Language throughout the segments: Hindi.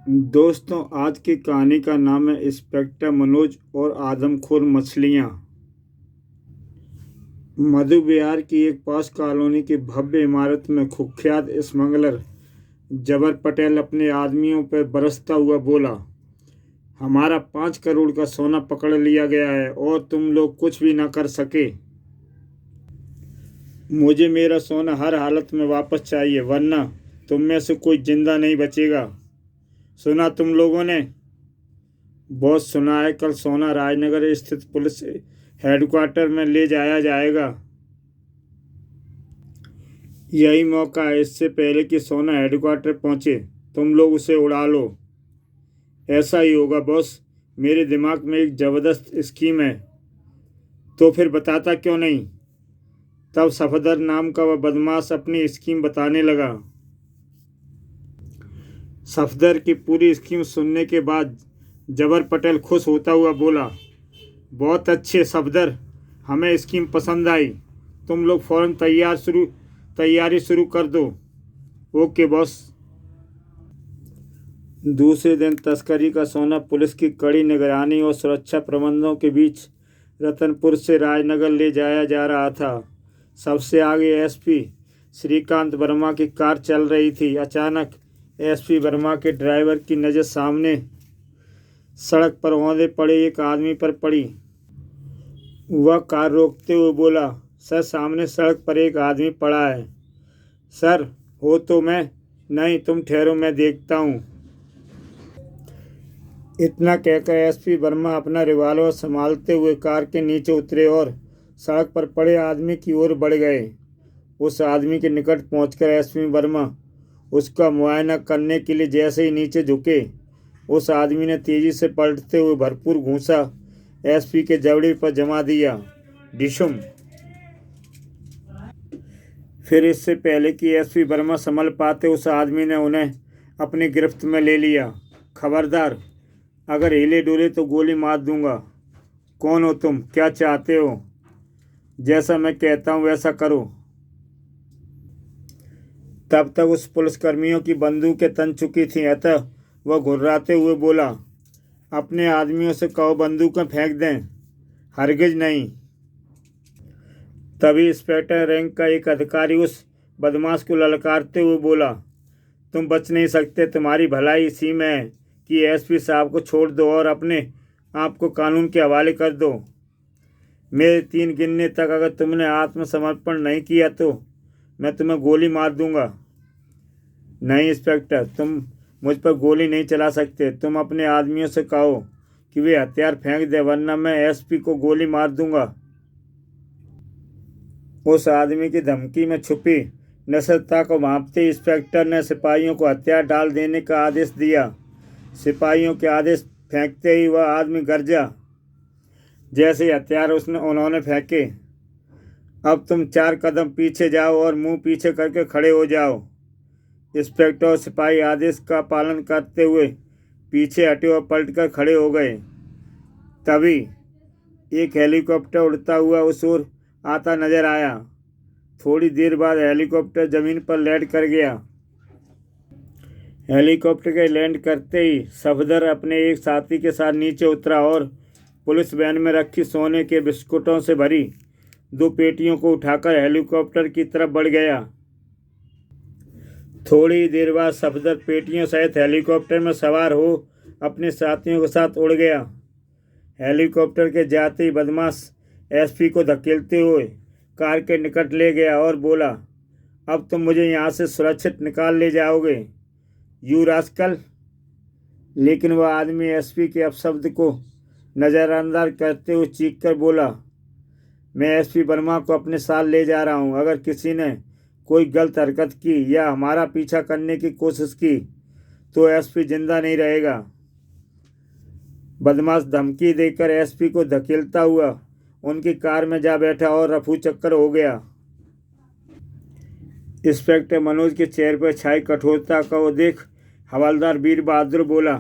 दोस्तों, आज की कहानी का नाम है इंस्पेक्टर मनोज और आदमखोर मछलियाँ। मधु विहार की एक पास कॉलोनी की भव्य इमारत में कुख्यात स्मगलर जबर पटेल अपने आदमियों पर बरसता हुआ बोला, हमारा 5 करोड़ का सोना पकड़ लिया गया है और तुम लोग कुछ भी ना कर सके। मुझे मेरा सोना हर हालत में वापस चाहिए, वरना तुम में से कोई जिंदा नहीं बचेगा। सुना तुम लोगों ने? बहुत सुना है। कल सोना राजनगर स्थित पुलिस हेडक्वार्टर में ले जाया जाएगा। यही मौका है। इससे पहले कि सोना हेडक्वार्टर पहुंचे, तुम लोग उसे उड़ा लो। ऐसा ही होगा बॉस। मेरे दिमाग में एक जबरदस्त स्कीम है। तो फिर बताता क्यों नहीं? तब सफदर नाम का वह बदमाश अपनी स्कीम बताने लगा। सफदर की पूरी स्कीम सुनने के बाद जबर पटेल खुश होता हुआ बोला, बहुत अच्छे सफदर, हमें स्कीम पसंद आई। तुम लोग फौरन तैयारी शुरू कर दो। Okay boss. दूसरे दिन तस्करी का सोना पुलिस की कड़ी निगरानी और सुरक्षा प्रबंधों के बीच रतनपुर से राजनगर ले जाया जा रहा था। सबसे आगे एसपी श्रीकांत वर्मा की कार चल रही थी। अचानक एसपी वर्मा के ड्राइवर की नज़र सामने सड़क पर औंधे पड़े एक आदमी पर पड़ी। वह कार रोकते हुए बोला, सर, सामने सड़क पर एक आदमी पड़ा है। सर, हो तो मैं? नहीं, तुम ठहरो, मैं देखता हूँ। इतना कहकर एसपी वर्मा अपना रिवॉल्वर संभालते हुए कार के नीचे उतरे और सड़क पर पड़े आदमी की ओर बढ़ गए। उस आदमी के निकट पहुंचकर एसपी वर्मा उसका मुआयना करने के लिए जैसे ही नीचे झुके, उस आदमी ने तेजी से पलटते हुए भरपूर घूंसा एसपी के जबड़े पर जमा दिया। डिशुम। फिर इससे पहले कि एसपी वर्मा संभल पाते, उस आदमी ने उन्हें अपनी गिरफ्त में ले लिया। खबरदार, अगर हिले डोले तो गोली मार दूंगा। कौन हो तुम? क्या चाहते हो? जैसा मैं कहता हूँ वैसा करो। तब तक उस पुलिसकर्मियों की बंदूकें तन चुकी थीं, अतः वह घुर्राते हुए बोला, अपने आदमियों से कहो बंदूकें फेंक दें। हरगिज नहीं। तभी इंस्पेक्टर रैंक का एक अधिकारी उस बदमाश को ललकारते हुए बोला, तुम बच नहीं सकते। तुम्हारी भलाई इसी में है कि एसपी साहब को छोड़ दो और अपने आप को कानून के हवाले कर दो। मेरे 3 गिनने तक अगर तुमने आत्मसमर्पण नहीं किया तो मैं तुम्हें गोली मार दूंगा। नहीं इंस्पेक्टर, तुम मुझ पर गोली नहीं चला सकते। तुम अपने आदमियों से कहो कि वे हथियार फेंक दे, वरना मैं एसपी को गोली मार दूंगा। उस आदमी की धमकी में छुपी नस्लता को भांपते इंस्पेक्टर ने सिपाहियों को हथियार डाल देने का आदेश दिया। सिपाहियों के आदेश फेंकते ही वह आदमी गरजा। जैसे हथियार उन्होंने फेंके, अब तुम 4 कदम पीछे जाओ और मुंह पीछे करके खड़े हो जाओ। इंस्पेक्टर और सिपाही आदेश का पालन करते हुए पीछे हटे और पलटकर खड़े हो गए। तभी एक हेलीकॉप्टर उड़ता हुआ उस ओर आता नजर आया। थोड़ी देर बाद हेलीकॉप्टर जमीन पर लैंड कर गया। हेलीकॉप्टर के लैंड करते ही सफदर अपने एक साथी के साथ नीचे उतरा और पुलिस वैन में रखी सोने के बिस्कुटों से भरी 2 पेटियों को उठाकर हेलीकॉप्टर की तरफ बढ़ गया। थोड़ी देर बाद सफदर पेटियों सहित हेलीकॉप्टर में सवार हो अपने साथियों के साथ उड़ गया। हेलीकॉप्टर के जाते ही बदमाश एसपी को धकेलते हुए कार के निकट ले गया और बोला, अब तुम मुझे यहाँ से सुरक्षित निकाल ले जाओगे, यू रास्कल। लेकिन वह आदमी एसपी के अपशब्द को नज़रअंदाज करते हुए चीख कर बोला, मैं एसपी वर्मा को अपने साथ ले जा रहा हूँ। अगर किसी ने कोई गलत हरकत की या हमारा पीछा करने की कोशिश की तो एसपी जिंदा नहीं रहेगा। बदमाश धमकी देकर एसपी को धकेलता हुआ उनकी कार में जा बैठा और रफू चक्कर हो गया। इंस्पेक्टर मनोज के चेहरे पर छाई कठोरता को देख हवलदार वीर बहादुर बोला,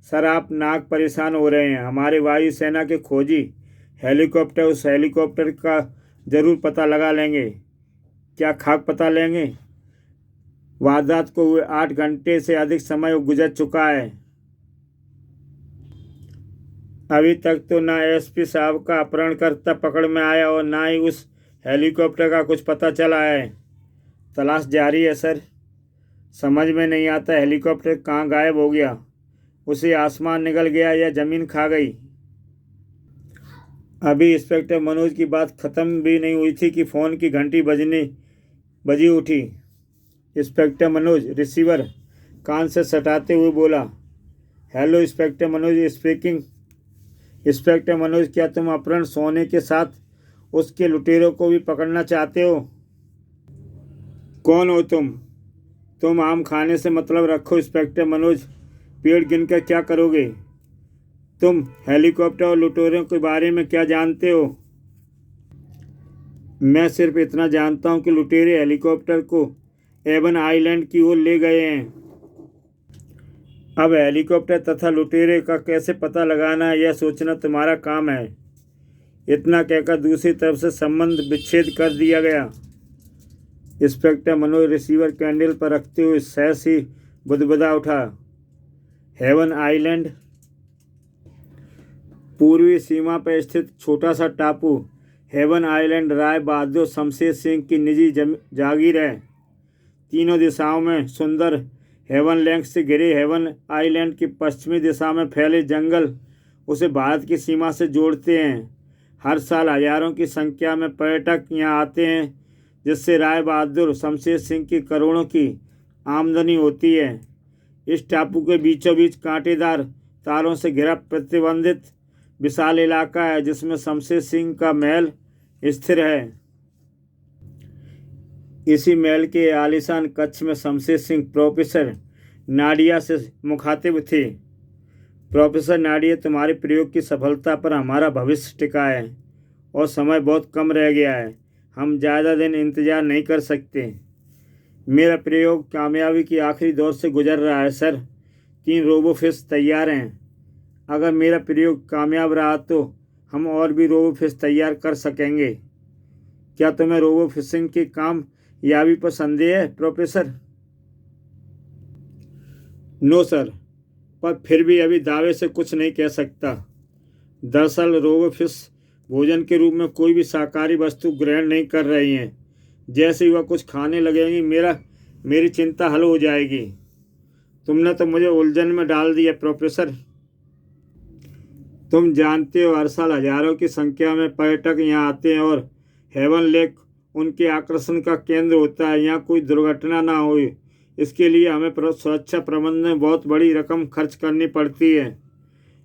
सर, आप नाक परेशान हो रहे हैं। हमारे वायुसेना के खोजी हेलीकॉप्टर उस हेलीकॉप्टर का जरूर पता लगा लेंगे। क्या खाक पता लेंगे? वारदात को हुए 8 घंटे से अधिक समय गुजर चुका है। अभी तक तो ना एसपी साहब का अपहरणकर्ता पकड़ में आया और ना ही उस हेलीकॉप्टर का कुछ पता चला है। तलाश जारी है सर। समझ में नहीं आता हेलीकॉप्टर कहाँ गायब हो गया। उसे आसमान निगल गया या ज़मीन खा गई। अभी इंस्पेक्टर मनोज की बात ख़त्म भी नहीं हुई थी कि फ़ोन की घंटी बजी उठी। इंस्पेक्टर मनोज रिसीवर कान से सटाते हुए बोला, hello inspector Manoj speaking. Inspector Manoj, क्या तुम अपहरण सोने के साथ उसके लुटेरों को भी पकड़ना चाहते हो? कौन हो तुम आम खाने से मतलब रखो इंस्पेक्टर मनोज। पेड़ गिनकर क्या करोगे? तुम हेलीकॉप्टर और लुटेरों के बारे में क्या जानते हो? मैं सिर्फ इतना जानता हूं कि लुटेरे हेलीकॉप्टर को एवन आइलैंड की ओर ले गए हैं। अब हेलीकॉप्टर तथा लुटेरे का कैसे पता लगाना है यह सोचना तुम्हारा काम है। इतना कहकर दूसरी तरफ से संबंध विच्छेद कर दिया गया। इंस्पेक्टर मनोज रिसीवर कैंडल पर रखते हुए सहज ही बुदबुदा उठा। हेवन आइलैंड पूर्वी सीमा पर स्थित छोटा सा टापू। हेवन आइलैंड राय बहादुर शमशेर सिंह की निजी जागीर है। तीनों दिशाओं में सुंदर हेवन लैंड से घिरे हेवन आइलैंड की पश्चिमी दिशा में फैले जंगल उसे भारत की सीमा से जोड़ते हैं। हर साल हजारों की संख्या में पर्यटक यहाँ आते हैं, जिससे राय बहादुर शमशेर सिंह की करोड़ों की आमदनी होती है। इस टापू के बीचों बीच कांटेदार तारों से घिरा प्रतिबंधित विशाल इलाका है, जिसमें शमशेर सिंह का महल स्थिर है। इसी महल के आलीशान कक्ष में शमशेर सिंह प्रोफेसर नाडिया से मुखातिब थे। प्रोफेसर नाडिया, तुम्हारे प्रयोग की सफलता पर हमारा भविष्य टिका है और समय बहुत कम रह गया है। हम ज़्यादा दिन इंतज़ार नहीं कर सकते। मेरा प्रयोग कामयाबी की आखिरी दौर से गुजर रहा है सर। 3 रोबोफिश तैयार हैं। अगर मेरा प्रयोग कामयाब रहा तो हम और भी रोबोफिश तैयार कर सकेंगे। क्या तुम्हें रोबोफिशिंग की कामयाबी पर संदेह है प्रोफेसर? नो सर, पर फिर भी अभी दावे से कुछ नहीं कह सकता। दरअसल रोबोफिश भोजन के रूप में कोई भी शाकाहारी वस्तु ग्रहण नहीं कर रही हैं। जैसे ही वह कुछ खाने लगेंगी मेरी चिंता हल हो जाएगी। तुमने तो मुझे उलझन में डाल दिया प्रोफेसर। तुम जानते हो हर साल हजारों की संख्या में पर्यटक यहाँ आते हैं और हेवन लेक उनके आकर्षण का केंद्र होता है। यहाँ कोई दुर्घटना ना हो, इसके लिए हमें सुरक्षा प्रबंधन में बहुत बड़ी रकम खर्च करनी पड़ती है।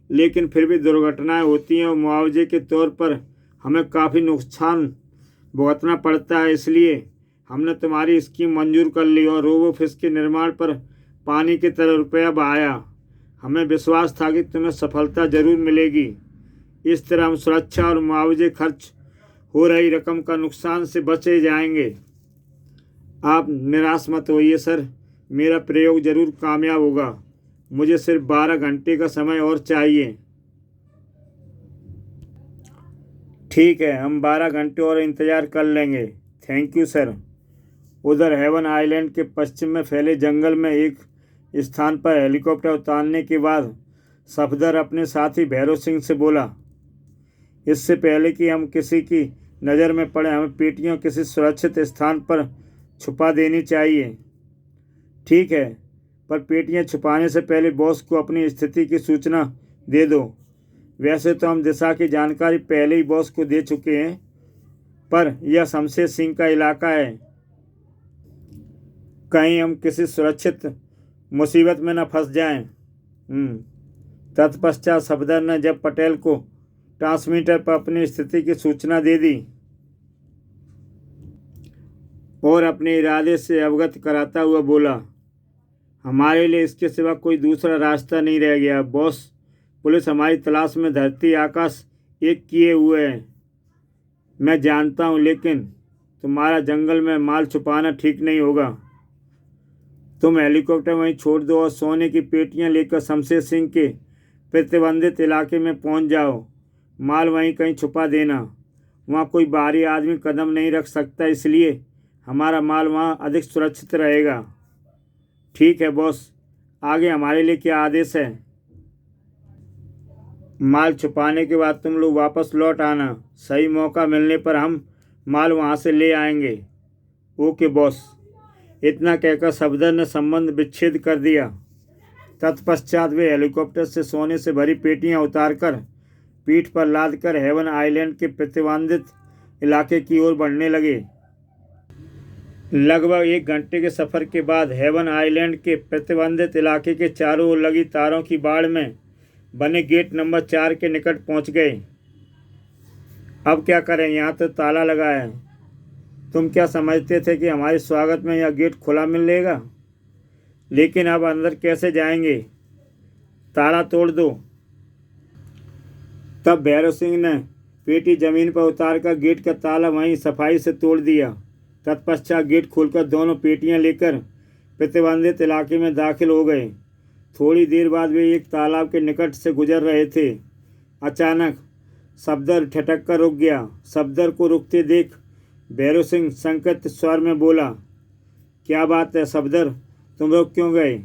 लेकिन फिर भी दुर्घटनाएं होती हैं और मुआवजे के तौर पर हमें काफ़ी नुकसान भुगतना पड़ता है। इसलिए हमने तुम्हारी स्कीम मंजूर कर ली और रोबोफिश के निर्माण पर पानी की तरह रुपया बहाया। हमें विश्वास था कि तुम्हें सफलता जरूर मिलेगी। इस तरह हम सुरक्षा और मुआवजे खर्च हो रही रकम का नुकसान से बचे जाएंगे। आप निराश मत होइए सर, मेरा प्रयोग जरूर कामयाब होगा। मुझे सिर्फ 12 घंटे का समय और चाहिए। ठीक है, हम 12 घंटे और इंतज़ार कर लेंगे। Thank you sir. उधर हेवन आइलैंड के पश्चिम में फैले जंगल में एक स्थान पर हेलीकॉप्टर उतारने के बाद सफदर अपने साथी भैरव सिंह से बोला, इससे पहले कि हम किसी की नज़र में पड़े हमें पेटियां किसी सुरक्षित स्थान पर छुपा देनी चाहिए। ठीक है, पर पेटियां छुपाने से पहले बॉस को अपनी स्थिति की सूचना दे दो। वैसे तो हम दिशा की जानकारी पहले ही बॉस को दे चुके हैं, पर यह शमशेर सिंह का इलाका है। कहीं हम किसी सुरक्षित मुसीबत में न फंस जाएं। तत्पश्चात सफदर ने जब पटेल को ट्रांसमीटर पर अपनी स्थिति की सूचना दे दी और अपने इरादे से अवगत कराता हुआ बोला, हमारे लिए इसके सिवा कोई दूसरा रास्ता नहीं रह गया। बॉस, पुलिस हमारी तलाश में धरती आकाश एक किए हुए है। मैं जानता हूँ, लेकिन तुम्हारा जंगल में माल छुपाना ठीक नहीं होगा। तुम हेलीकॉप्टर वहीं छोड़ दो और सोने की पेटियां लेकर शमशेर सिंह के प्रतिबंधित इलाके में पहुंच जाओ। माल वहीं कहीं छुपा देना। वहाँ कोई बाहरी आदमी कदम नहीं रख सकता, इसलिए हमारा माल वहाँ अधिक सुरक्षित रहेगा। ठीक है बॉस, आगे हमारे लिए क्या आदेश है? माल छुपाने के बाद तुम लोग वापस लौट आना। सही मौका मिलने पर हम माल वहाँ से ले आएंगे। Okay boss. इतना कहकर सफदर ने संबंध विच्छेद कर दिया। तत्पश्चात वे हेलीकॉप्टर से सोने से भरी पेटियां उतारकर पीठ पर लादकर हेवन आइलैंड के प्रतिबंधित इलाके की ओर बढ़ने लगे। लगभग 1 घंटे के सफ़र के बाद हेवन आइलैंड के प्रतिबंधित इलाके के चारों ओर लगी तारों की बाड़ में बने गेट नंबर 4 के निकट पहुंच गए। अब क्या करें, यहाँ तो ताला लगा है। तुम क्या समझते थे कि हमारे स्वागत में यह गेट खुला मिलेगा? लेकिन अब अंदर कैसे जाएंगे? ताला तोड़ दो। तब भैरव सिंह ने पेटी जमीन पर उतारकर गेट का ताला वहीं सफाई से तोड़ दिया। तत्पश्चात गेट खोलकर दोनों पेटियां लेकर प्रतिबंधित इलाके में दाखिल हो गए। थोड़ी देर बाद वे एक तालाब के निकट से गुजर रहे थे। अचानक सफदर ठिठक कर रुक गया। सफदर को रुकते देख भैरव सिंह संकेत स्वर में बोला, क्या बात है सफदर, तुम रुक क्यों गए?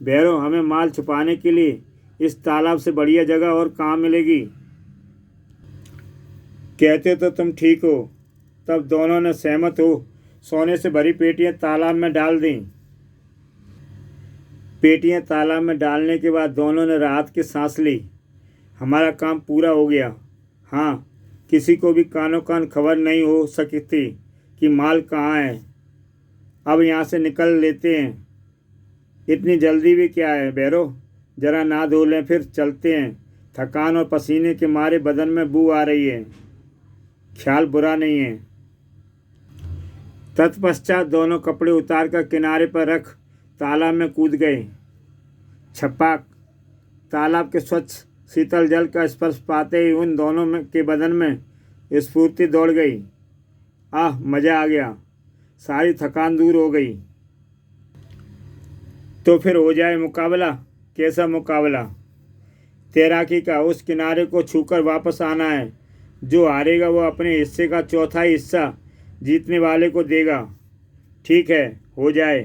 भैरव, हमें माल छुपाने के लिए इस तालाब से बढ़िया जगह और कहाँ मिलेगी? कहते तो तुम ठीक हो। तब दोनों ने सहमत हो सोने से भरी पेटियां तालाब में डाल दी। पेटियां तालाब में डालने के बाद दोनों ने राहत की सांस ली। हमारा काम पूरा हो गया। हाँ, किसी को भी कानो कान खबर नहीं हो सकती कि माल कहाँ है। अब यहाँ से निकल लेते हैं। इतनी जल्दी भी क्या है भैरव, जरा ना धो लें फिर चलते हैं। थकान और पसीने के मारे बदन में बू आ रही है। ख्याल बुरा नहीं है। तत्पश्चात दोनों कपड़े उतारकर किनारे पर रख तालाब में कूद गए। छपाक। तालाब के स्वच्छ शीतल जल का स्पर्श पाते ही उन दोनों के बदन में स्फूर्ति दौड़ गई। आह, मज़ा आ गया। सारी थकान दूर हो गई। तो फिर हो जाए मुकाबला। कैसा मुकाबला? तैराकी का। उस किनारे को छूकर वापस आना है। जो हारेगा वो अपने हिस्से का चौथाई हिस्सा जीतने वाले को देगा। ठीक है, हो जाए।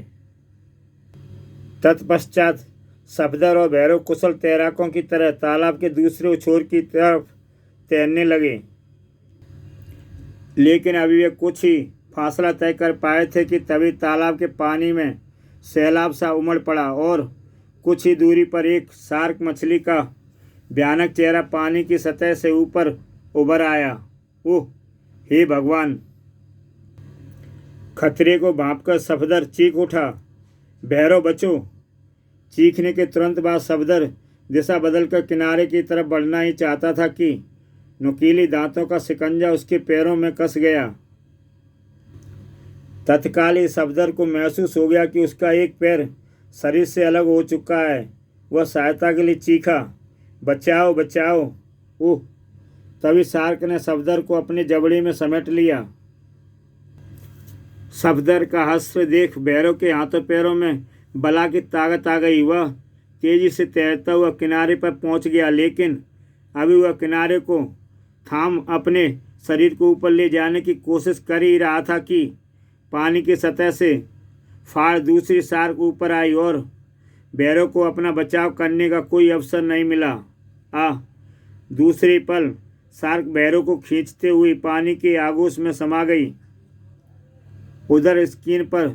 तत्पश्चात सफदर और भैरव कुशल तैराकों की तरह तालाब के दूसरे छोर की तरफ तैरने लगे। लेकिन अभी वे कुछ ही फासला तय कर पाए थे कि तभी तालाब के पानी में सैलाब सा उमड़ पड़ा और कुछ ही दूरी पर एक शार्क मछली का भयानक चेहरा पानी की सतह से ऊपर उभर आया। ओह, हे भगवान! खतरे को भांपकर सफदर चीख उठा, भैरव बचो! चीखने के तुरंत बाद सफदर दिशा बदलकर किनारे की तरफ बढ़ना ही चाहता था कि नुकीली दांतों का शिकंजा उसके पैरों में कस गया। तत्काल ही सफदर को महसूस हो गया कि उसका एक पैर शरीर से अलग हो चुका है। वह सहायता के लिए चीखा, बचाओ बचाओ! ओह! तभी शार्क ने सफदर को अपनी जबड़ी में समेट लिया। सफदर का हास्य देख भैरव के हाथों पैरों में बला की ताकत आ गई। वह तेजी से तैरता हुआ किनारे पर पहुंच गया, लेकिन अभी वह किनारे को थाम अपने शरीर को ऊपर ले जाने की कोशिश कर ही रहा था कि पानी की सतह से फाड़ दूसरी शार्क ऊपर आई और भैरव को अपना बचाव करने का कोई अवसर नहीं मिला। दूसरे पल शार्क भैरव को खींचते हुए पानी के आगोश में समा गई। उधर स्क्रीन पर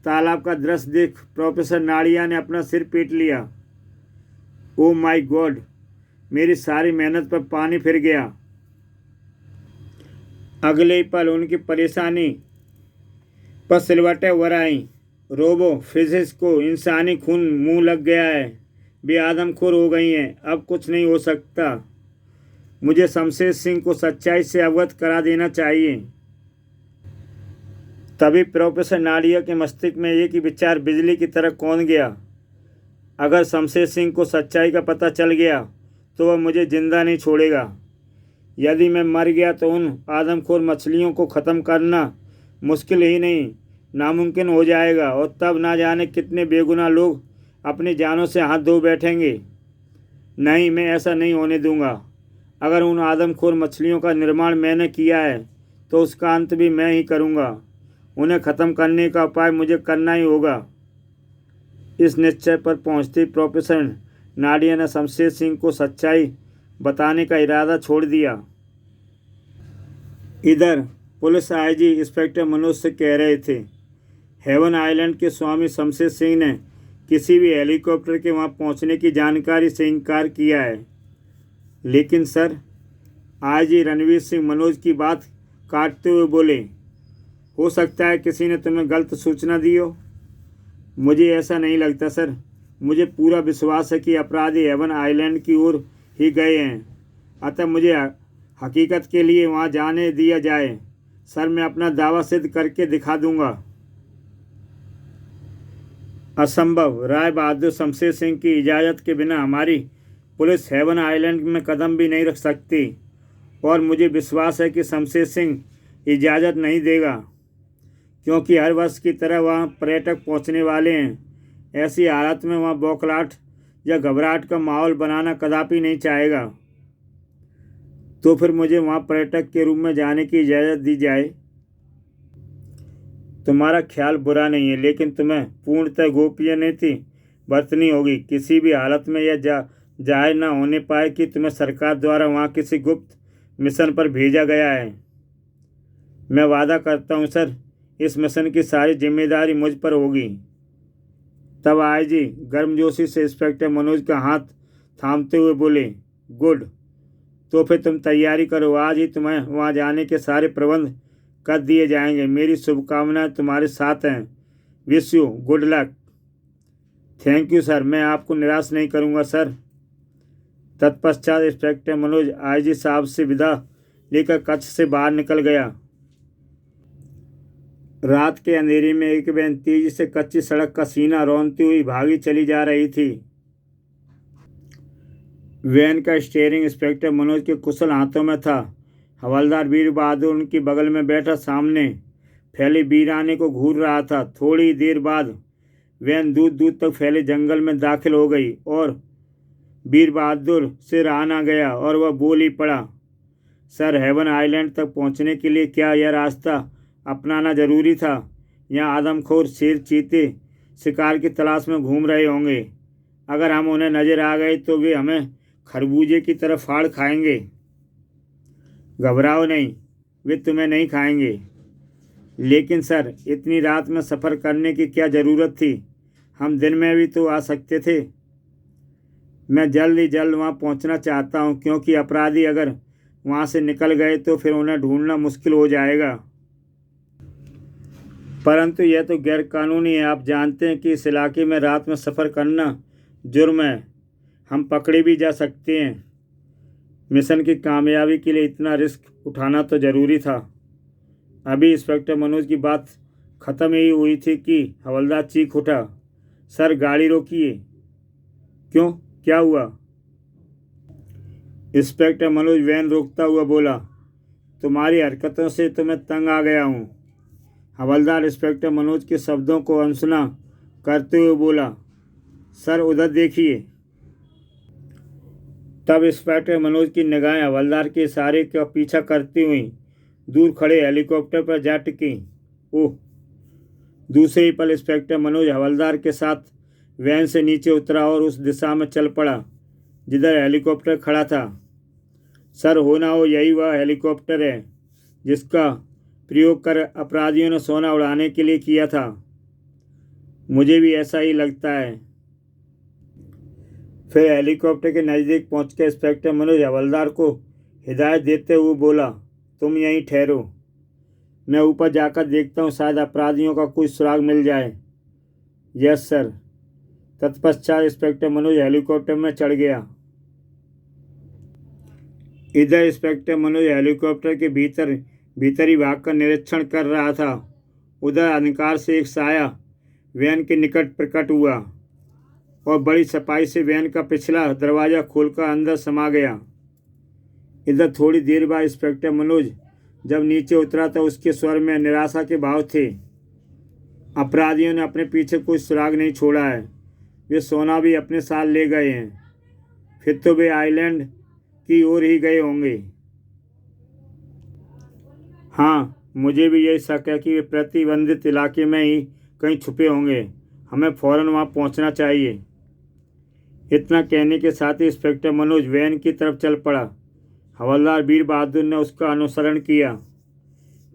तालाब का दृश्य देख प्रोफेसर नाड़िया ने अपना सिर पीट लिया। Oh my God! मेरी सारी मेहनत पर पानी फिर गया। अगले ही पल उनकी परेशानी पर सिलवटें उभर आईं। रोबो फिजिक्स को इंसानी खून मुंह लग गया है। वे आदमखोर हो गई हैं। अब कुछ नहीं हो सकता। मुझे शमशेर सिंह को सच्चाई से अवगत करा देना चाहिए। तभी प्रोफेसर नाड़िया के मस्तिष्क में एक ही विचार बिजली की तरह कौंध गया। अगर शमशेर सिंह को सच्चाई का पता चल गया तो वह मुझे जिंदा नहीं छोड़ेगा। यदि मैं मर गया तो उन आदमखोर मछलियों को ख़त्म करना मुश्किल ही नहीं नामुमकिन हो जाएगा और तब ना जाने कितने बेगुनाह लोग अपनी जानों से हाथ धो बैठेंगे। नहीं, मैं ऐसा नहीं होने दूंगा। अगर उन आदमखोर मछलियों का निर्माण मैंने किया है तो उसका अंत भी मैं ही करूंगा। उन्हें ख़त्म करने का उपाय मुझे करना ही होगा। इस निश्चय पर पहुंचती प्रोफेसर नाडिया ने शमशेर सिंह को सच्चाई बताने का इरादा छोड़ दिया। इधर पुलिस आईजी इंस्पेक्टर मनोज से कह रहे थे, हेवन आइलैंड के स्वामी शमशेर सिंह ने किसी भी हेलीकॉप्टर के वहां पहुंचने की जानकारी से इनकार किया है। लेकिन सर, आईजी रणवीर सिंह मनोज की बात काटते हुए बोले, हो सकता है किसी ने तुम्हें गलत सूचना दी हो। मुझे ऐसा नहीं लगता सर। मुझे पूरा विश्वास है कि अपराधी हेवन आइलैंड की ओर ही गए हैं। अतः मुझे हकीकत के लिए वहां जाने दिया जाए। सर, मैं अपना दावा सिद्ध करके दिखा दूंगा। असंभव। राय बहादुर शमशेर सिंह की इजाज़त के बिना हमारी पुलिस हेवन आइलैंड में कदम भी नहीं रख सकती और मुझे विश्वास है कि शमशेर सिंह इजाज़त नहीं देगा, क्योंकि हर वर्ष की तरह वहाँ पर्यटक पहुँचने वाले हैं। ऐसी हालत में वहाँ बौखलाहट या घबराहट का माहौल बनाना कदापि नहीं चाहेगा। तो फिर मुझे वहाँ पर्यटक के रूप में जाने की इजाज़त दी जाए। तुम्हारा ख्याल बुरा नहीं है, लेकिन तुम्हें पूर्णतः गोपनीयता बरतनी होगी। किसी भी हालत में यह जाहिर न होने पाए कि तुम्हें सरकार द्वारा वहाँ किसी गुप्त मिशन पर भेजा गया है। मैं वादा करता हूँ सर, इस मिशन की सारी जिम्मेदारी मुझ पर होगी। तब आईजी गर्मजोशी से इंस्पेक्टर मनोज का हाथ थामते हुए बोले, गुड। तो फिर तुम तैयारी करो। आज ही तुम्हें वहाँ जाने के सारे प्रबंध कर दिए जाएंगे। मेरी शुभकामनाएं तुम्हारे साथ हैं। Wish you good luck. Thank you sir, मैं आपको निराश नहीं करूँगा सर। तत्पश्चात इंस्पेक्टर मनोज आईजी साहब से विदा लेकर कक्ष से बाहर निकल गया। रात के अंधेरे में एक वैन तेजी से कच्ची सड़क का सीना रौंदती हुई भागी चली जा रही थी। वैन का स्टीयरिंग इंस्पेक्टर मनोज के कुशल हाथों में था। हवलदार वीर बहादुर उनकी बगल में बैठा सामने फैले वीराने को घूर रहा था। थोड़ी देर बाद वैन दूर दूर तक फैले जंगल में दाखिल हो गई और वीर बहादुर से रहा न गया और वह बोल ही पड़ा, सर, हेवन आइलैंड तक पहुंचने के लिए क्या यह रास्ता अपनाना जरूरी था? यहाँ आदमखोर शेर चीते शिकार की तलाश में घूम रहे होंगे। अगर हम उन्हें नजर आ गए तो वे हमें खरबूजे की तरह फाड़ खाएंगे। घबराओ नहीं, वे तुम्हें नहीं खाएंगे। लेकिन सर, इतनी रात में सफ़र करने की क्या ज़रूरत थी? हम दिन में भी तो आ सकते थे। मैं जल्द ही जल्द वहाँ पहुँचना चाहता हूँ, क्योंकि अपराधी अगर वहाँ से निकल गए तो फिर उन्हें ढूंढना मुश्किल हो जाएगा। परंतु यह तो गैरकानूनी है। आप जानते हैं कि इस इलाके में रात में सफ़र करना जुर्म है। हम पकड़े भी जा सकते हैं। मिशन की कामयाबी के लिए इतना रिस्क उठाना तो ज़रूरी था। अभी इंस्पेक्टर मनोज की बात ख़त्म ही हुई थी कि हवलदार चीख उठा, सर, गाड़ी रोकिए। क्यों, क्या हुआ? इंस्पेक्टर मनोज वैन रोकता हुआ बोला, तुम्हारी हरकतों से तो मैं तंग आ गया हूँ। हवलदार इंस्पेक्टर मनोज के शब्दों को अनसुना करते हुए बोला, सर, उधर देखिए। तब इंस्पेक्टर मनोज की निगाहें हवलदार के इशारे का पीछा करती हुई दूर खड़े हेलीकॉप्टर पर जा टिकी। ओह! दूसरे ही पल इंस्पेक्टर मनोज हवलदार के साथ वैन से नीचे उतरा और उस दिशा में चल पड़ा जिधर हेलीकॉप्टर खड़ा था। सर, हो ना हो यही वह हेलीकॉप्टर है जिसका प्रयोग कर अपराधियों ने सोना उड़ाने के लिए किया था। मुझे भी ऐसा ही लगता है। फिर हेलीकॉप्टर के नज़दीक पहुंचकर इंस्पेक्टर मनोज हवलदार को हिदायत देते हुए बोला, तुम यहीं ठहरो, मैं ऊपर जाकर देखता हूँ, शायद अपराधियों का कोई सुराग मिल जाए। Yes sir. तत्पश्चात इंस्पेक्टर मनोज हेलीकॉप्टर में चढ़ गया। इधर इंस्पेक्टर मनोज हेलीकॉप्टर के भीतरी भाग का निरीक्षण कर रहा था। उधर अंधकार से एक साया वैन के निकट प्रकट हुआ और बड़ी सफाई से वैन का पिछला दरवाज़ा खोलकर अंदर समा गया। इधर थोड़ी देर बाद इंस्पेक्टर मनोज जब नीचे उतरा तो उसके स्वर में निराशा के भाव थे। अपराधियों ने अपने पीछे कोई सुराग नहीं छोड़ा है। वे सोना भी अपने साथ ले गए हैं। फिर तो वे आइलैंड की ओर ही गए होंगे। हाँ, मुझे भी यही शक है कि वे प्रतिबंधित इलाके में ही कहीं छुपे होंगे। हमें फ़ौरन वहाँ पहुँचना चाहिए। इतना कहने के साथ ही इंस्पेक्टर मनोज वैन की तरफ चल पड़ा। हवलदार वीर बहादुर ने उसका अनुसरण किया।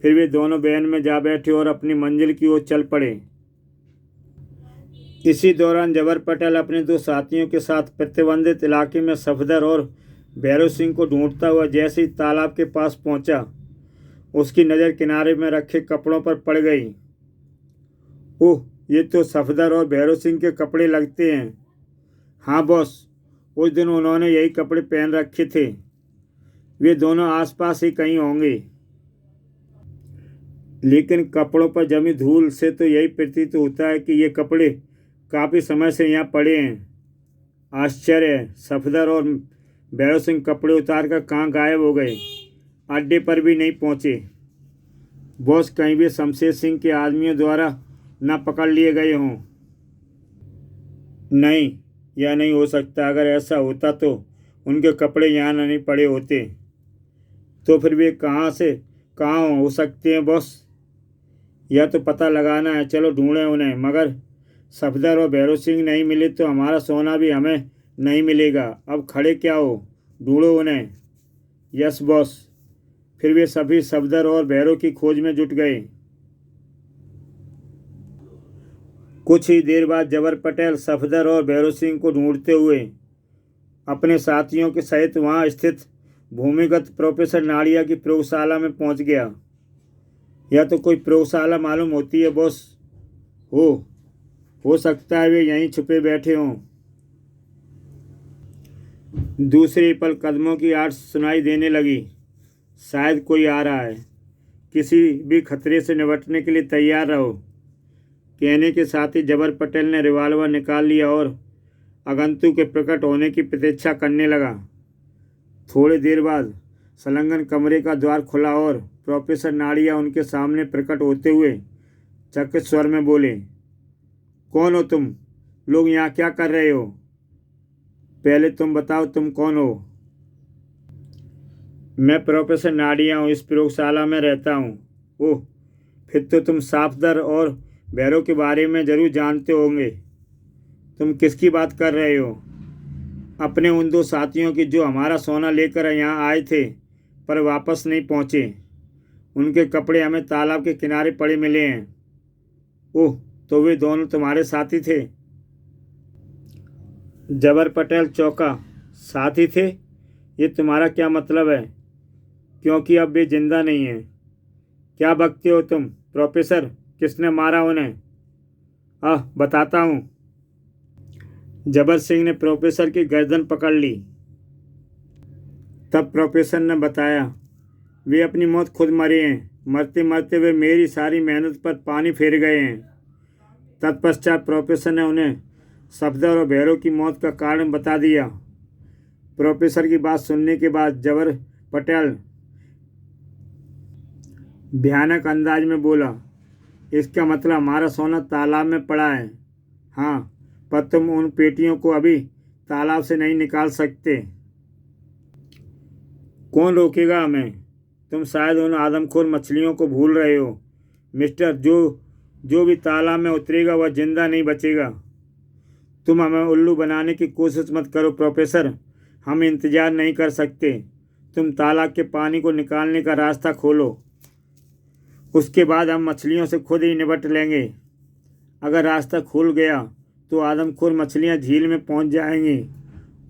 फिर वे दोनों वैन में जा बैठे और अपनी मंजिल की ओर चल पड़े। इसी दौरान जबर पटेल अपने दो साथियों के साथ प्रतिबंधित इलाके में सफदर और भैरव सिंह को ढूंढता हुआ जैसे ही तालाब के पास पहुंचा, उसकी नज़र किनारे में रखे कपड़ों पर पड़ गई। ओह, ये तो सफदर और भैरव सिंह के कपड़े लगते हैं। हाँ बॉस, उस दिन उन्होंने यही कपड़े पहन रखे थे। वे दोनों आसपास ही कहीं होंगे। लेकिन कपड़ों पर जमी धूल से तो यही प्रतीत होता है कि ये कपड़े काफ़ी समय से यहाँ पड़े हैं। आश्चर्य है, सफदर और भैरव सिंह कपड़े उतार कर कहाँ गायब हो गए? अड्डे पर भी नहीं पहुँचे। बॉस, कहीं भी शमशेर सिंह के आदमियों द्वारा न पकड़ लिए गए हों। नहीं, यह नहीं हो सकता। अगर ऐसा होता तो उनके कपड़े यहाँ नहीं पड़े होते। तो फिर वे कहाँ हो सकते हैं बॉस? यह तो पता लगाना है। चलो ढूंढें उन्हें। मगर सफदर और भैरव सिंह नहीं मिले तो हमारा सोना भी हमें नहीं मिलेगा। अब खड़े क्या हो, ढूंढो उन्हें। Yes boss. फिर वे सभी सफदर और भैरव की खोज में जुट गए। कुछ ही देर बाद जबर पटेल सफदर और भैरव सिंह को ढूंढते हुए अपने साथियों के सहित वहां स्थित भूमिगत प्रोफेसर नाड़िया की प्रयोगशाला में पहुंच गया। यह तो कोई प्रयोगशाला मालूम होती है बॉस। हो सकता है वे यहीं छुपे बैठे हों। दूसरी पल कदमों की आवाज़ सुनाई देने लगी। शायद कोई आ रहा है। किसी भी खतरे से निपटने के लिए तैयार रहो। कहने के साथ ही जबर पटेल ने रिवाल्वर निकाल लिया और आगंतुक के प्रकट होने की प्रतीक्षा करने लगा। थोड़ी देर बाद संलग्न कमरे का द्वार खुला और प्रोफेसर नाड़िया उनके सामने प्रकट होते हुए चकित स्वर में बोले, कौन हो तुम लोग? यहाँ क्या कर रहे हो? पहले तुम बताओ, तुम कौन हो? मैं प्रोफेसर नाड़िया हूँ, इस प्रयोगशाला में रहता हूँ। ओह, फिर तो तुम सफदर और भैरव के बारे में ज़रूर जानते होंगे। तुम किसकी बात कर रहे हो? अपने उन दो साथियों की जो हमारा सोना लेकर यहाँ आए थे पर वापस नहीं पहुँचे। उनके कपड़े हमें तालाब के किनारे पड़े मिले हैं। ओह, तो वे दोनों तुम्हारे साथी थे? जबर पटेल चौंका। साथी थे? ये तुम्हारा क्या मतलब है? क्योंकि अब वे जिंदा नहीं हैं। क्या बकते हो तुम प्रोफेसर? किसने मारा उन्हें? बताता हूँ। जबर सिंह ने प्रोफेसर की गर्दन पकड़ ली। तब प्रोफेसर ने बताया, वे अपनी मौत खुद मरे हैं। मरते मरते वे मेरी सारी मेहनत पर पानी फेर गए हैं। तत्पश्चात प्रोफेसर ने उन्हें सफदर और भैरव की मौत का कारण बता दिया। प्रोफेसर की बात सुनने के बाद जबर पटेल भयानक अंदाज में बोला, इसका मतलब हमारा सोना तालाब में पड़ा है। हाँ, पर तुम उन पेटियों को अभी तालाब से नहीं निकाल सकते। कौन रोकेगा हमें? तुम शायद उन आदमखोर मछलियों को भूल रहे हो मिस्टर। जो भी तालाब में उतरेगा वह जिंदा नहीं बचेगा। तुम हमें उल्लू बनाने की कोशिश मत करो प्रोफेसर। हम इंतज़ार नहीं कर सकते। तुम तालाब के पानी को निकालने का रास्ता खोलो। उसके बाद हम मछलियों से खुद ही निपट लेंगे। अगर रास्ता खुल गया तो आदमखोर मछलियां झील में पहुंच जाएंगी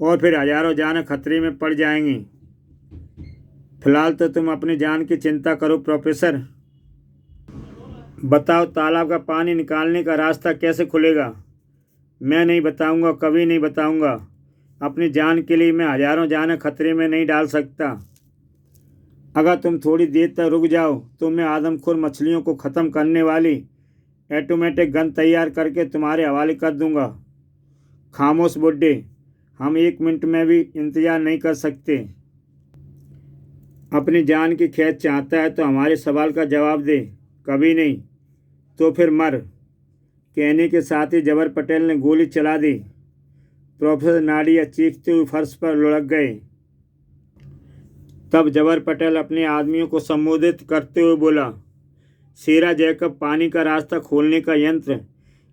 और फिर हजारों जानें खतरे में पड़ जाएंगी। फिलहाल तो तुम अपनी जान की चिंता करो प्रोफेसर। बताओ, तालाब का पानी निकालने का रास्ता कैसे खुलेगा? मैं नहीं बताऊंगा, कभी नहीं बताऊंगा। अपनी जान के लिए मैं हजारों जानें खतरे में नहीं डाल सकता। अगर तुम थोड़ी देर तक रुक जाओ तो मैं आदमखोर मछलियों को ख़त्म करने वाली ऑटोमेटिक गन तैयार करके तुम्हारे हवाले कर दूंगा। खामोश बुड्ढे, हम 1 मिनट में भी इंतज़ार नहीं कर सकते। अपनी जान की खैर चाहता है तो हमारे सवाल का जवाब दे। कभी नहीं तो फिर मर। कहने के साथ ही जबर पटेल ने गोली चला दी। प्रोफेसर नाड़िया चीखते हुए फर्श पर लुढ़क गए। तब जबर पटेल अपने आदमियों को संबोधित करते हुए बोला, शेरा जैकब, पानी का रास्ता खोलने का यंत्र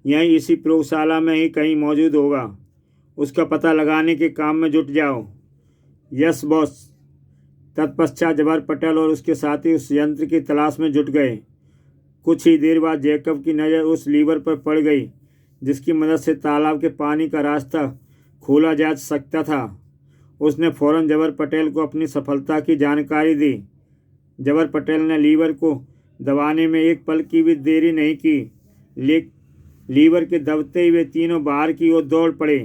यहीं इसी प्रयोगशाला में ही कहीं मौजूद होगा। उसका पता लगाने के काम में जुट जाओ। Yes boss. तत्पश्चात जवाहर पटेल और उसके साथी उस यंत्र की तलाश में जुट गए। कुछ ही देर बाद जैकब की नज़र उस लीवर पर पड़ गई जिसकी मदद से तालाब के पानी का रास्ता खोला जा सकता था। उसने फौरन जवाहर पटेल को अपनी सफलता की जानकारी दी। जवाहर पटेल ने लीवर को दबाने में एक पल की भी देरी नहीं की। लीवर के दबते ही वे तीनों बाहर की ओर दौड़ पड़े।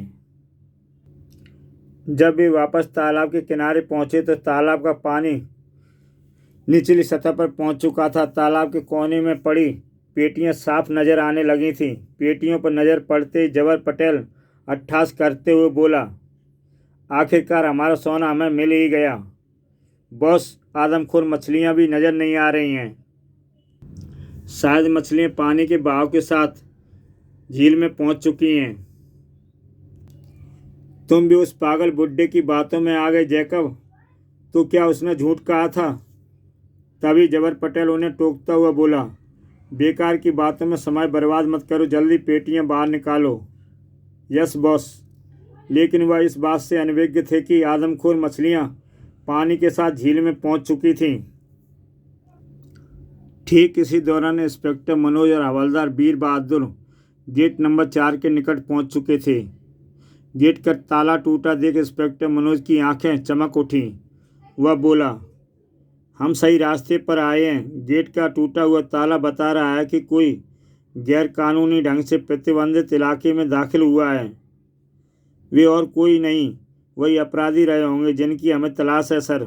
जब वे वापस तालाब के किनारे पहुंचे तो तालाब का पानी निचली सतह पर पहुंच चुका था। तालाब के कोने में पड़ी पेटियां साफ नजर आने लगी थीं। पेटियों पर नज़र पड़ते ही जवाहर पटेल अट्ठास करते हुए बोला, आखिरकार हमारा सोना हमें मिल ही गया। बॉस, आदमखोर मछलियां भी नज़र नहीं आ रही हैं। शायद मछलियां पानी के बहाव के साथ झील में पहुंच चुकी हैं। तुम भी उस पागल बुड्ढे की बातों में आ गए जैकब। तो क्या उसने झूठ कहा था? तभी जवाहर पटेल उन्हें टोकता हुआ बोला, बेकार की बातों में समय बर्बाद मत करो, जल्दी पेटियां बाहर निकालो। Yes boss. लेकिन वह इस बात से अनभिज्ञ थे कि आदमखोर मछलियां पानी के साथ झील में पहुंच चुकी थीं। ठीक इसी दौरान इंस्पेक्टर मनोज और हवलदार वीर बहादुर गेट नंबर 4 के निकट पहुंच चुके थे। गेट का ताला टूटा देख इंस्पेक्टर मनोज की आंखें चमक उठीं। वह बोला, हम सही रास्ते पर आए हैं। गेट का टूटा हुआ ताला बता रहा है कि कोई गैरकानूनी ढंग से प्रतिबंधित इलाके में दाखिल हुआ है। वे और कोई नहीं, वही अपराधी रहे होंगे जिनकी हमें तलाश है सर।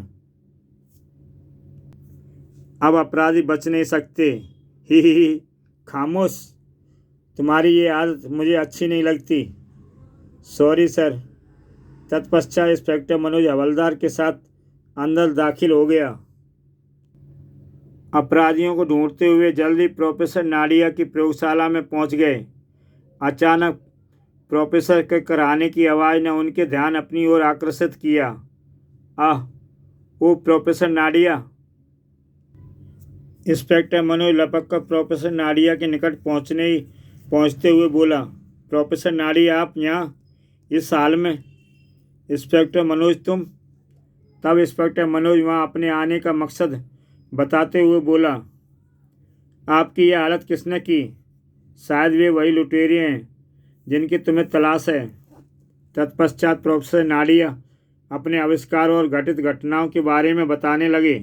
अब अपराधी बच नहीं सकते। ही खामोश। तुम्हारी ये आदत मुझे अच्छी नहीं लगती। Sorry sir. तत्पश्चात इंस्पेक्टर मनोज हवलदार के साथ अंदर दाखिल हो गया। अपराधियों को ढूंढते हुए जल्दी प्रोफेसर नाडिया की प्रयोगशाला में पहुंच गए। अचानक प्रोफेसर के कराहने की आवाज़ ने उनके ध्यान अपनी ओर आकर्षित किया। ओ प्रोफेसर नाडिया। इंस्पेक्टर मनोज लपक कर प्रोफेसर नाडिया के निकट पहुंचते हुए बोला, प्रोफेसर नाडिया, आप यहाँ इस हाल में? इंस्पेक्टर मनोज, तुम? तब इंस्पेक्टर मनोज वहाँ अपने आने का मकसद बताते हुए बोला, आपकी यह हालत किसने की? शायद वे वही लुटेरे हैं जिनकी तुम्हें तलाश है। तत्पश्चात प्रोफेसर नाडिया अपने आविष्कार और घटित घटनाओं के बारे में बताने लगे।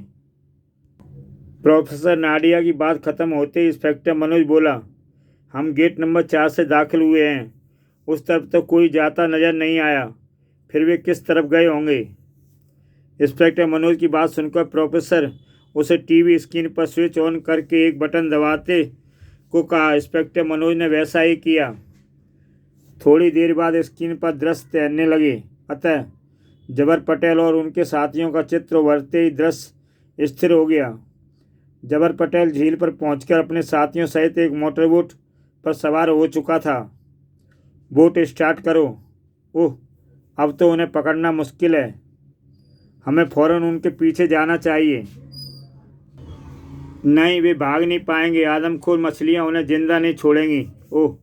प्रोफेसर नाडिया की बात खत्म होते ही इंस्पेक्टर मनोज बोला, हम गेट नंबर 4 से दाखिल हुए हैं। उस तरफ तो कोई जाता नज़र नहीं आया। फिर वे किस तरफ गए होंगे? इंस्पेक्टर मनोज की बात सुनकर प्रोफेसर उसे टीवी स्क्रीन पर स्विच ऑन करके एक बटन दबाते को कहा। इंस्पेक्टर मनोज ने वैसा ही किया। थोड़ी देर बाद स्क्रीन पर दृश्य तैरने लगे। अतः जवाहर पटेल और उनके साथियों का चित्र उभरते ही दृश्य स्थिर हो गया। जवाहर पटेल झील पर पहुंचकर अपने साथियों सहित एक मोटर बोट पर सवार हो चुका था। बोट स्टार्ट करो। ओह, अब तो उन्हें पकड़ना मुश्किल है। हमें फौरन उनके पीछे जाना चाहिए। नहीं, वे भाग नहीं पाएंगे। आदमखोर मछलियां उन्हें जिंदा नहीं छोड़ेंगी। ओह।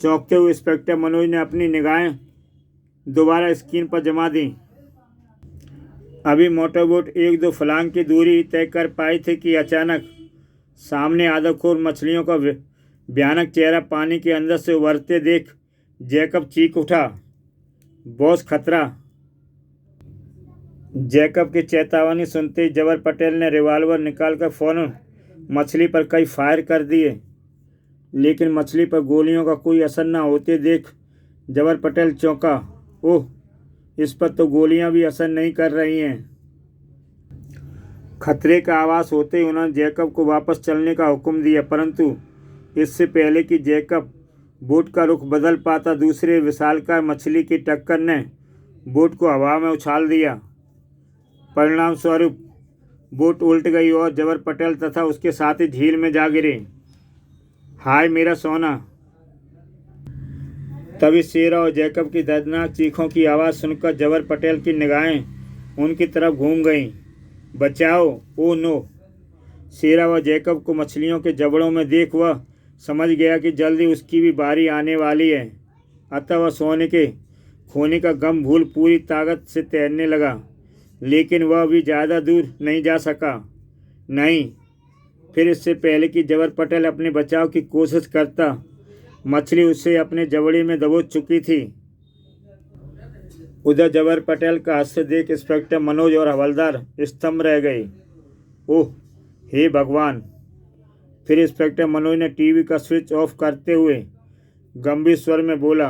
चौंकते हुए इंस्पेक्टर मनोज ने अपनी निगाहें दोबारा स्क्रीन पर जमा दी। अभी मोटरबोट 1-2 फलांग की दूरी तय कर पाई थी कि अचानक सामने आदमखोर मछलियों का भयानक चेहरा पानी के अंदर से उभरते देख जैकब चीख उठा, बॉस खतरा। जैकब की चेतावनी सुनते ही जवाहर पटेल ने रिवॉल्वर निकालकर फौरन मछली पर कई फायर कर दिए, लेकिन मछली पर गोलियों का कोई असर न होते देख जवाहर पटेल चौंका। ओह, इस पर तो गोलियां भी असर नहीं कर रही हैं। खतरे का आभास होते ही उन्होंने जैकब को वापस चलने का हुक्म दिया, परंतु इससे पहले कि जैकब बोट का रुख बदल पाता, दूसरे विशालकाय मछली की टक्कर ने बोट को हवा में उछाल दिया। परिणाम स्वरूप बोट उल्ट गई और जवाहर पटेल तथा उसके साथी झील में जा गिरे। हाय मेरा सोना। तभी शेरा और जैकब की दर्दनाक चीखों की आवाज़ सुनकर जवाहर पटेल की निगाहें उनकी तरफ घूम गईं। बचाओ। Oh no. शेरा व जैकब को मछलियों के जबड़ों में देख वह समझ गया कि जल्दी उसकी भी बारी आने वाली है, अतः वह सोने के खोने का गम भूल पूरी ताकत से तैरने लगा। लेकिन वह भी ज़्यादा दूर नहीं जा सका। नहीं, फिर इससे पहले कि जबर पटेल अपने बचाव की कोशिश करता, मछली उसे अपने जबड़े में दबोच चुकी थी। उधर जबर पटेल का हास्य देख इंस्पेक्टर मनोज और हवलदार स्तंभ रह गए। ओह हे भगवान! फिर इंस्पेक्टर मनोज ने टीवी का स्विच ऑफ करते हुए गंभीर स्वर में बोला,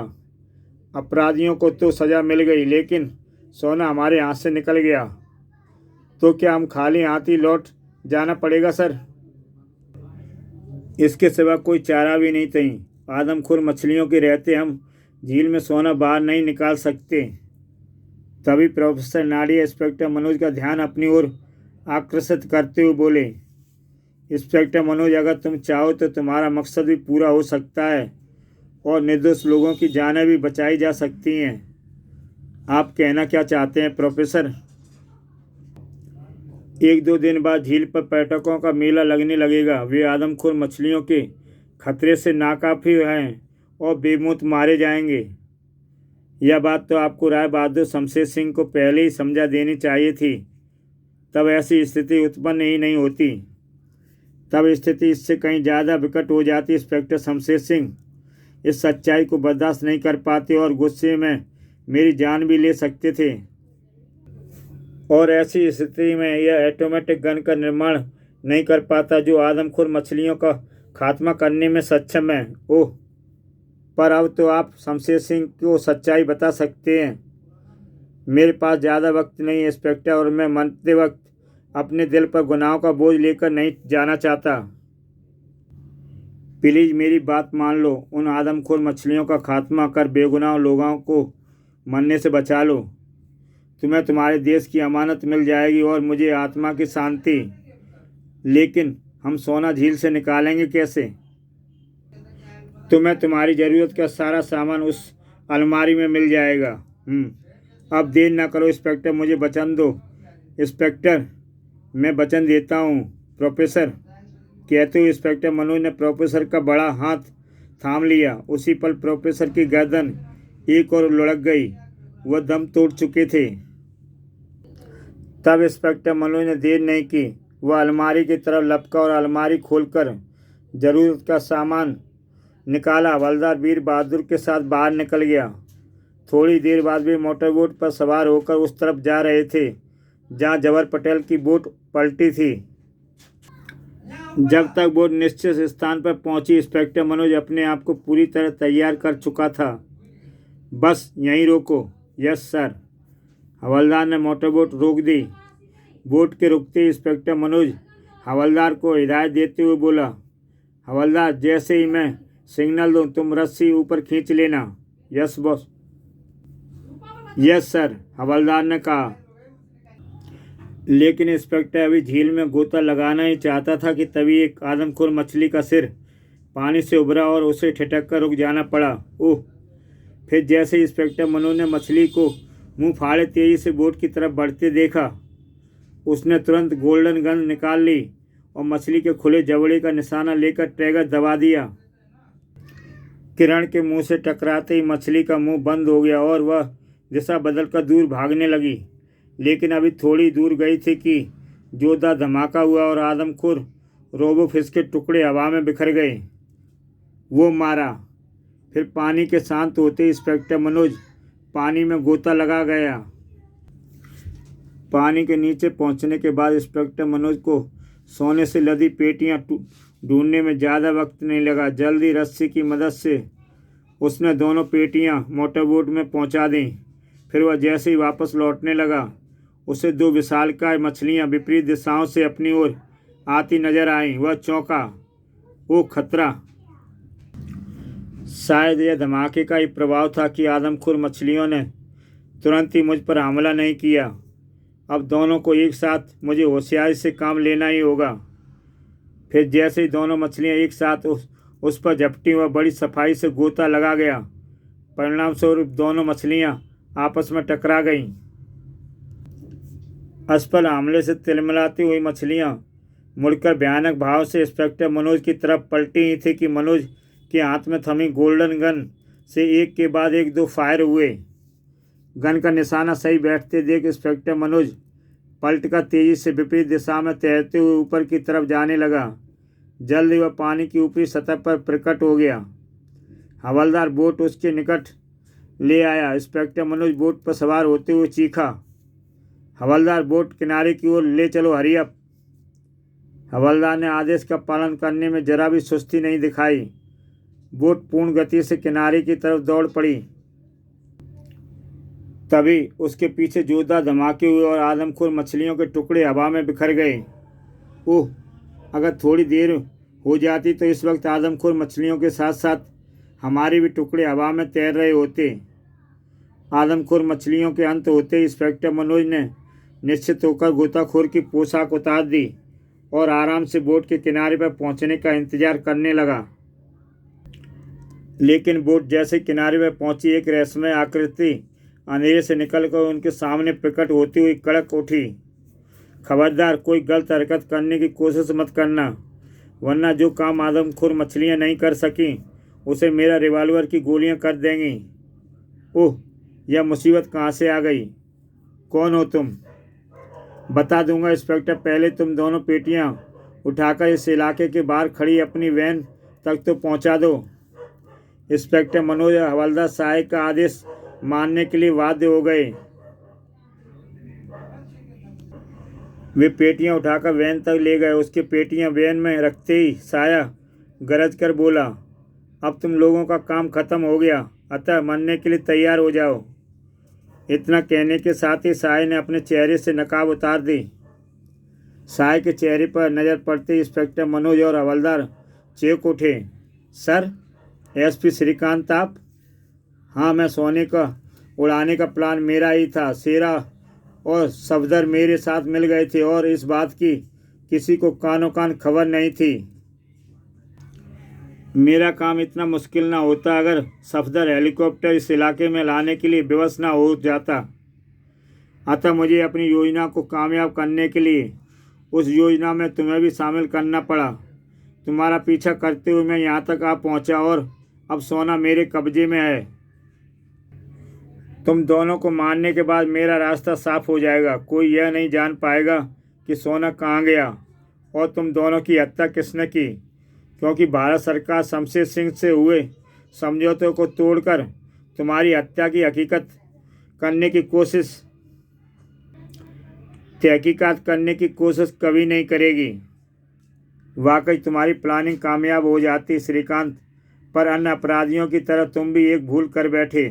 अपराधियों को तो सज़ा मिल गई, लेकिन सोना हमारे हाथ से निकल गया। तो क्या हम खाली हाथ ही लौट जाना पड़ेगा सर? इसके सिवा कोई चारा भी नहीं थी। आदमखोर मछलियों के रहते हम झील में सोना बाहर नहीं निकाल सकते। तभी प्रोफेसर नाडिया इंस्पेक्टर मनोज का ध्यान अपनी ओर आकर्षित करते हुए बोले, इंस्पेक्टर मनोज, अगर तुम चाहो तो तुम्हारा मकसद भी पूरा हो सकता है और निर्दोष लोगों की जानें भी बचाई जा सकती हैं। आप कहना क्या चाहते हैं प्रोफेसर? 1-2 दिन बाद झील पर पर्यटकों का मेला लगने लगेगा। वे आदमखोर मछलियों के खतरे से नाकाफी हैं और बेमौत मारे जाएंगे। यह बात तो आपको राय बहादुर शमशेर सिंह को पहले ही समझा देनी चाहिए थी। तब ऐसी स्थिति उत्पन्न ही नहीं होती। तब स्थिति इससे कहीं ज़्यादा विकट हो जाती। इंस्पेक्टर शमशेर सिंह इस सच्चाई को बर्दाश्त नहीं कर पाते और गुस्से में मेरी जान भी ले सकते थे। और ऐसी स्थिति में यह ऑटोमेटिक गन का निर्माण नहीं कर पाता जो आदमखोर मछलियों का खात्मा करने में सक्षम है। ओह, पर अब तो आप शमशेर सिंह को सच्चाई बता सकते हैं। मेरे पास ज़्यादा वक्त नहीं है इंस्पेक्टर, और मैं मरते वक्त अपने दिल पर गुनाहों का बोझ लेकर नहीं जाना चाहता। प्लीज़ मेरी बात मान लो। उन आदमखोर मछलियों का खात्मा कर बेगुनाह लोगों को मरने से बचा लो। तुम्हें तुम्हारे देश की अमानत मिल जाएगी और मुझे आत्मा की शांति। लेकिन हम सोना झील से निकालेंगे कैसे? तुम्हें तुम्हारी ज़रूरत का सारा सामान उस अलमारी में मिल जाएगा। अब देर ना करो इंस्पेक्टर, मुझे वचन दो। इंस्पेक्टर, मैं वचन देता हूँ प्रोफेसर, कहते हुए इंस्पेक्टर मनोज ने प्रोफेसर का बड़ा हाथ थाम लिया। उसी पल प्रोफेसर की गर्दन एक और लुढ़क गई। वह दम तोड़ चुके थे। तब इंस्पेक्टर मनोज ने देर नहीं की। वह अलमारी की तरफ लपका और अलमारी खोलकर ज़रूरत का सामान निकाला। हवलदार वीर बहादुर के साथ बाहर निकल गया। थोड़ी देर बाद वे मोटरबोट पर सवार होकर उस तरफ जा रहे थे जहां जबर पटेल की बोट पलटी थी। जब तक बोट निश्चित स्थान पर पहुंची, इंस्पेक्टर मनोज अपने आप को पूरी तरह तैयार कर चुका था। बस यहीं रोको। Yes sir. हवलदार ने मोटरबोट रोक दी। बोट के रुकते ही इंस्पेक्टर मनोज हवलदार को हिदायत देते हुए बोला, हवलदार, जैसे ही मैं सिग्नल दूं तुम रस्सी ऊपर खींच लेना। Yes boss. यस सर, हवलदार ने कहा। लेकिन इंस्पेक्टर अभी झील में गोता लगाना ही चाहता था कि तभी एक आदमखोर मछली का सिर पानी से उभरा और उसे ठिठक कर रुक जाना पड़ा। ओह! फिर जैसे इंस्पेक्टर मनोज ने मछली को मुंह फाड़े तेजी से बोट की तरफ बढ़ते देखा, उसने तुरंत गोल्डन गन निकाल ली और मछली के खुले जबड़े का निशाना लेकर ट्रिगर दबा दिया। किरण के मुंह से टकराते ही मछली का मुंह बंद हो गया और वह दिशा बदलकर दूर भागने लगी। लेकिन अभी थोड़ी दूर गई थी कि जोरदार धमाका हुआ और आदमखोर रोबोफिश के टुकड़े हवा में बिखर गए। वो मारा। फिर पानी के शांत होते इंस्पेक्टर मनोज पानी में गोता लगा गया। पानी के नीचे पहुंचने के बाद इंस्पेक्टर मनोज को सोने से लदी पेटियां ढूंढने में ज़्यादा वक्त नहीं लगा। जल्दी रस्सी की मदद से उसने दोनों पेटियां मोटरबोट में पहुंचा दी। फिर वह जैसे ही वापस लौटने लगा, उसे 2 विशालकाय मछलियां विपरीत दिशाओं से अपनी ओर आती नजर आईं। वह चौंका। वो खतरा! शायद यह धमाके का ही प्रभाव था कि आदमखोर मछलियों ने तुरंत ही मुझ पर हमला नहीं किया। अब दोनों को एक साथ मुझे होशियारी से काम लेना ही होगा। फिर जैसे ही दोनों मछलियां एक साथ उस पर झपटी, वह बड़ी सफाई से गोता लगा गया। परिणाम स्वरूप दोनों मछलियां आपस में टकरा गईं। असफल हमले से तिलमिलाती हुई मछलियां मुड़कर भयानक भाव से इंस्पेक्टर मनोज की तरफ पलटी ही थी कि मनोज के हाथ में थमी गोल्डन गन से एक के बाद एक 2 फायर हुए। गन का निशाना सही बैठते देख इंस्पेक्टर मनोज पलटकर तेजी से विपरीत दिशा में तैरते हुए ऊपर की तरफ जाने लगा। जल्द ही वह पानी की ऊपरी सतह पर प्रकट हो गया। हवलदार बोट उसके निकट ले आया। इंस्पेक्टर मनोज बोट पर सवार होते हुए चीखा, हवलदार बोट किनारे की ओर ले चलो, हरी अप। हवलदार ने आदेश का पालन करने में जरा भी सुस्ती नहीं दिखाई। बोट पूर्ण गति से किनारे की तरफ दौड़ पड़ी। तभी उसके पीछे जोरदार धमाके हुए और आदमखोर मछलियों के टुकड़े हवा में बिखर गए। ओह, अगर थोड़ी देर हो जाती तो इस वक्त आदमखोर मछलियों के साथ साथ हमारे भी टुकड़े हवा में तैर रहे होते। आदमखोर मछलियों के अंत होते ही इंस्पेक्टर मनोज ने निश्चित होकर गोताखोर की पोशाक उतार दी और आराम से बोट के किनारे पर पहुंचने का इंतजार करने लगा। लेकिन बोट जैसे किनारे पर पहुंची, एक रहस्यमय आकृति अंधेरे से निकलकर उनके सामने प्रकट होती हुई कड़क उठी। खबरदार, कोई गलत हरकत करने की कोशिश मत करना, वरना जो काम आदमखोर मछलियां नहीं कर सकी उसे मेरा रिवॉल्वर की गोलियां कर देंगी। ओह, यह मुसीबत कहाँ से आ गई? कौन हो तुम? बता दूंगा इंस्पेक्टर, पहले तुम दोनों पेटियां उठाकर इस इलाके के बाहर खड़ी अपनी वैन तक तो पहुंचा दो। इंस्पेक्टर मनोज हवलदार साहब का आदेश मानने के लिए बाध्य हो गए। वे पेटियां उठाकर वैन तक ले गए। उसके पेटियां वैन में रखते ही साया गरज कर बोला, अब तुम लोगों का काम खत्म हो गया, अतः मरने के लिए तैयार हो जाओ। इतना कहने के साथ ही साय ने अपने चेहरे से नकाब उतार दी। साय के चेहरे पर नज़र पड़ते ही इंस्पेक्टर मनोज और हवलदार चेक उठे। सर, एसपी श्रीकांत आप? हाँ, मैं सोने का उड़ाने का प्लान मेरा ही था। शेरा और सफदर मेरे साथ मिल गए थे और इस बात की किसी को कानो कान खबर नहीं थी। मेरा काम इतना मुश्किल ना होता अगर सफदर हेलीकॉप्टर इस इलाके में लाने के लिए विवश ना हो जाता। अतः मुझे अपनी योजना को कामयाब करने के लिए उस योजना में तुम्हें भी शामिल करना पड़ा। तुम्हारा पीछा करते हुए मैं यहाँ तक आ पहुँचा और अब सोना मेरे कब्जे में है। तुम दोनों को मारने के बाद मेरा रास्ता साफ हो जाएगा। कोई यह नहीं जान पाएगा कि सोना कहाँ गया और तुम दोनों की हत्या किसने की, क्योंकि भारत सरकार शमशेर सिंह से हुए समझौते को तोड़कर तुम्हारी हत्या की तहकीकात करने की कोशिश कभी नहीं करेगी। वाकई तुम्हारी प्लानिंग कामयाब हो जाती श्रीकांत, पर अन्य अपराधियों की तरह तुम भी एक भूल कर बैठे।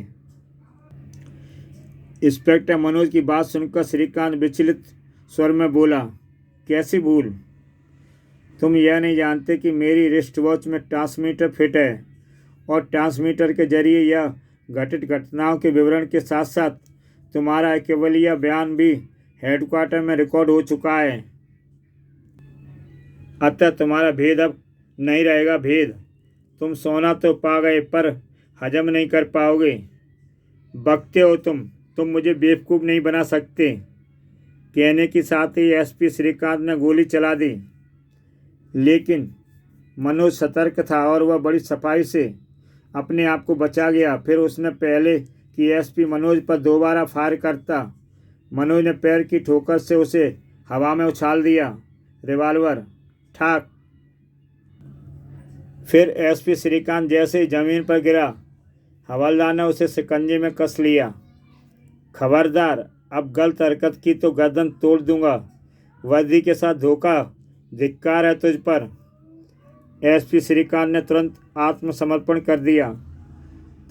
इंस्पेक्टर मनोज की बात सुनकर श्रीकांत विचलित स्वर में बोला, कैसी भूल? तुम यह नहीं जानते कि मेरी रिस्ट वॉच में ट्रांसमीटर फिट है और ट्रांसमीटर के जरिए यह घटित घटनाओं के विवरण के साथ साथ तुम्हारा केवलिया बयान भी हेडक्वार्टर में रिकॉर्ड हो चुका है। अतः तुम्हारा भेद अब नहीं रहेगा भेद। तुम सोना तो पा गए पर हजम नहीं कर पाओगे। बकते हो तुम मुझे बेवकूफ़ नहीं बना सकते। कहने के साथ ही एसपी श्रीकांत ने गोली चला दी। लेकिन मनोज सतर्क था और वह बड़ी सफाई से अपने आप को बचा गया। फिर उसने पहले कि एसपी मनोज पर दोबारा फायर करता, मनोज ने पैर की ठोकर से उसे हवा में उछाल दिया। रिवॉल्वर ठाक। फिर एसपी श्रीकांत जैसे ही जमीन पर गिरा, हवलदार ने उसे शिकंजे में कस लिया। खबरदार, अब गलत हरकत की तो गर्दन तोड़ दूंगा। वर्दी के साथ धोखा, धिक्कार है तुझ पर। एसपी श्रीकांत ने तुरंत आत्मसमर्पण कर दिया।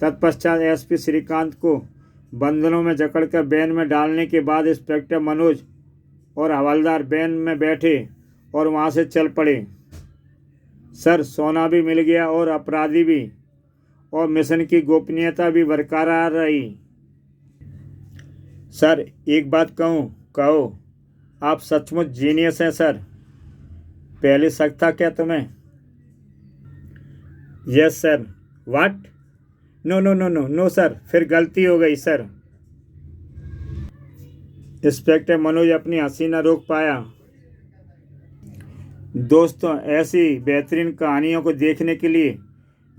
तत्पश्चात एसपी श्रीकांत को बंधनों में जकड़कर वैन में डालने के बाद इंस्पेक्टर मनोज और हवलदार वैन में बैठे और वहां से चल पड़े। सर, सोना भी मिल गया और अपराधी भी, और मिशन की गोपनीयता भी बरकरार रही। सर, एक बात कहूँ? कहो। आप सचमुच जीनियस हैं सर। पहले शक था क्या तुम्हें? Yes sir. What? No no no no no sir, फिर गलती हो गई सर। इंस्पेक्टर मनोज अपनी हंसी न रोक पाया। दोस्तों, ऐसी बेहतरीन कहानियों को देखने के लिए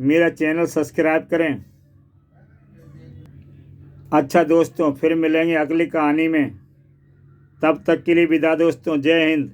मेरा चैनल सब्सक्राइब करें। अच्छा दोस्तों, फिर मिलेंगे अगली कहानी में। तब तक के लिए विदा दोस्तों। जय हिंद।